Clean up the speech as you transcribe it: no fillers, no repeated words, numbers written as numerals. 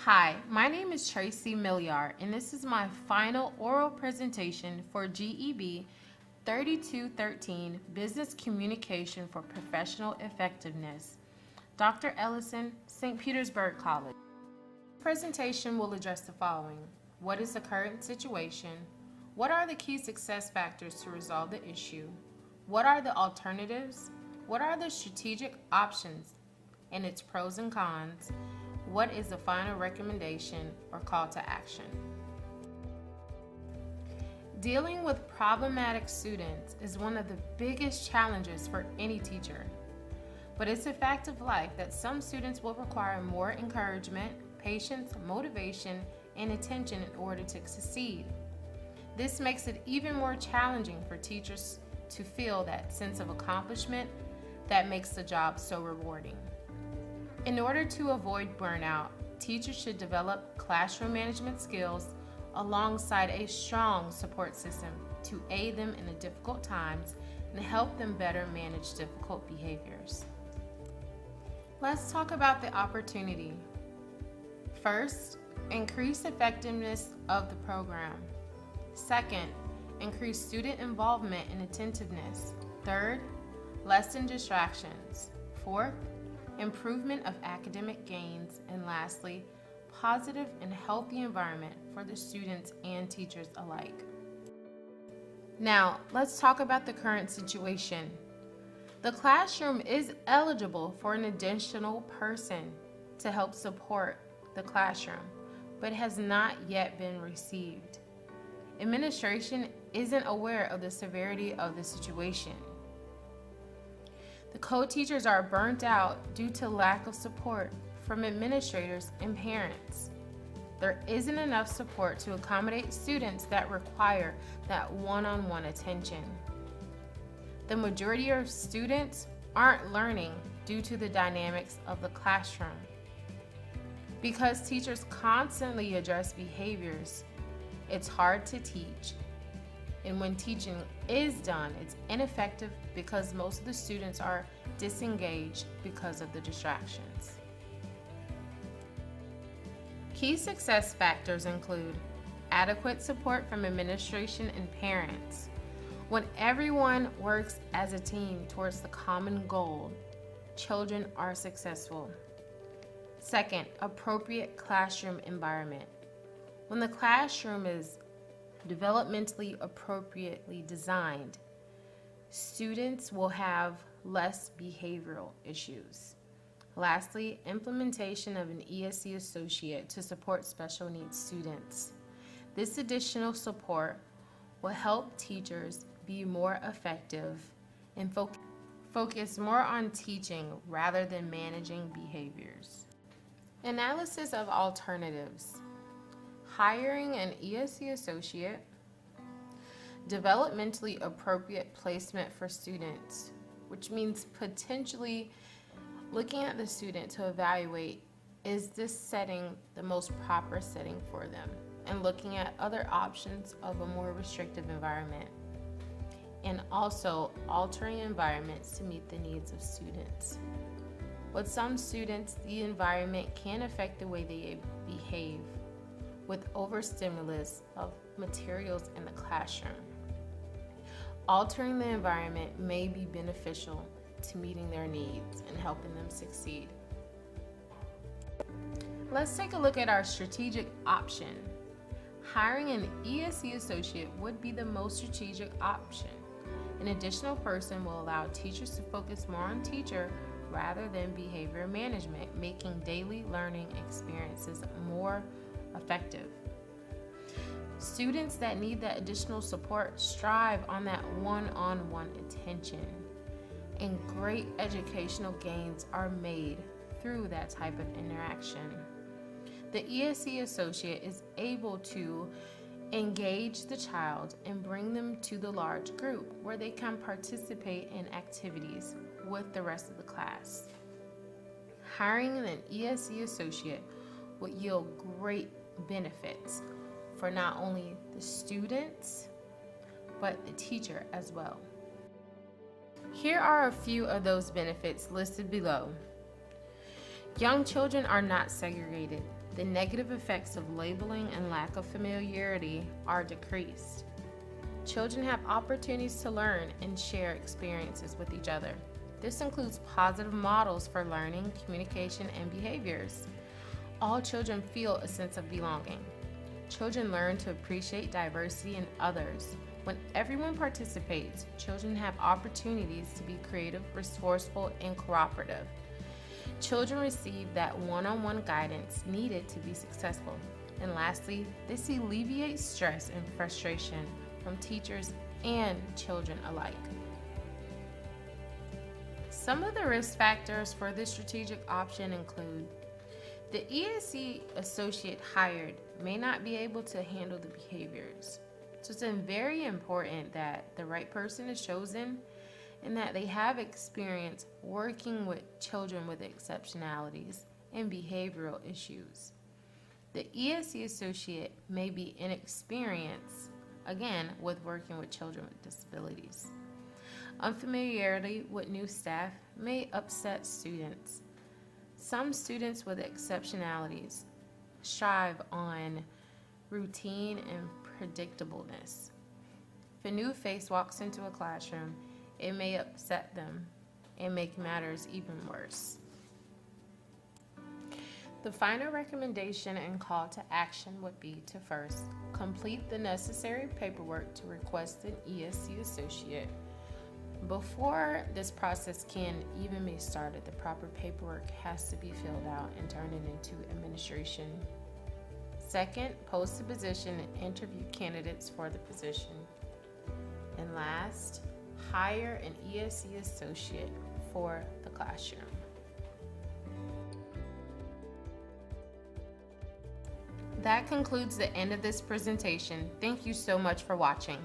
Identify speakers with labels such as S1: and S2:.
S1: Hi, my name is Tracy Milliard, and this is my final oral presentation for GEB 3213 Business Communication for Professional Effectiveness. Dr. Ellison, St. Petersburg College. This presentation will address the following. What is the current situation? What are the key success factors to resolve the issue? What are the alternatives? What are the strategic options and its pros and cons? What is the final recommendation or call to action? Dealing with problematic students is one of the biggest challenges for any teacher. But it's a fact of life that some students will require more encouragement, patience, motivation, and attention in order to succeed. This makes it even more challenging for teachers to feel that sense of accomplishment that makes the job so rewarding. In order to avoid burnout, teachers should develop classroom management skills alongside a strong support system to aid them in the difficult times and help them better manage difficult behaviors. Let's talk about the opportunity. First, increase effectiveness of the program. Second, increase student involvement and attentiveness. Third, lessen distractions. Fourth, improvement of academic gains, and lastly, positive and healthy environment for the students and teachers alike. Now, let's talk about the current situation. The classroom is eligible for an additional person to help support the classroom, but has not yet been received. Administration isn't aware of the severity of the situation. The co-teachers are burnt out due to lack of support from administrators and parents. There isn't enough support to accommodate students that require that one-on-one attention. The majority of students aren't learning due to the dynamics of the classroom. Because teachers constantly address behaviors, it's hard to teach. And when teaching is done, it's ineffective because most of the students are disengaged because of the distractions. Key success factors include adequate support from administration and parents. When everyone works as a team towards the common goal, children are successful. Second, appropriate classroom environment. When the classroom is developmentally appropriately designed, students will have less behavioral issues. Lastly, implementation of an ESE associate to support special needs students. This additional support will help teachers be more effective and focus more on teaching rather than managing behaviors. Analysis of alternatives. Hiring an ESE associate, developmentally appropriate placement for students, which means potentially looking at the student to evaluate, is this setting the most proper setting for them, and looking at other options of a more restrictive environment, and also altering environments to meet the needs of students. With some students, the environment can affect the way they behave, with overstimulus of materials in the classroom. Altering the environment may be beneficial to meeting their needs and helping them succeed. Let's take a look at our strategic option. Hiring an ESE associate would be the most strategic option. An additional person will allow teachers to focus more on teacher rather than behavior management, making daily learning experiences more effective. Students that need that additional support strive on that one-on-one attention, and great educational gains are made through that type of interaction. The ESE associate is able to engage the child and bring them to the large group where they can participate in activities with the rest of the class. Hiring an ESE associate will yield great benefits for not only the students, but the teacher as well. Here are a few of those benefits listed below. Young children are not segregated. the negative effects of labeling and lack of familiarity are decreased. Children have opportunities to learn and share experiences with each other. This includes positive models for learning, communication, and behaviors. All children feel a sense of belonging. Children learn to appreciate diversity in others. When everyone participates, children have opportunities to be creative, resourceful, and cooperative. Children receive that one-on-one guidance needed to be successful. And lastly, this alleviates stress and frustration from teachers and children alike. Some of the risk factors for this strategic option include the ESC associate hired may not be able to handle the behaviors. So it's very important that the right person is chosen and that they have experience working with children with exceptionalities and behavioral issues. The ESC associate may be inexperienced, again, with working with children with disabilities. Unfamiliarity with new staff may upset students. Some students with exceptionalities strive on routine and predictableness. If a new face walks into a classroom, it may upset them and make matters even worse. The final recommendation and call to action would be to first complete the necessary paperwork to request an ESC associate. Before this process can even be started, the proper paperwork has to be filled out and turned into administration. Second, post the position and interview candidates for the position. And last, hire an ESC associate for the classroom. That concludes the end of this presentation. Thank you so much for watching.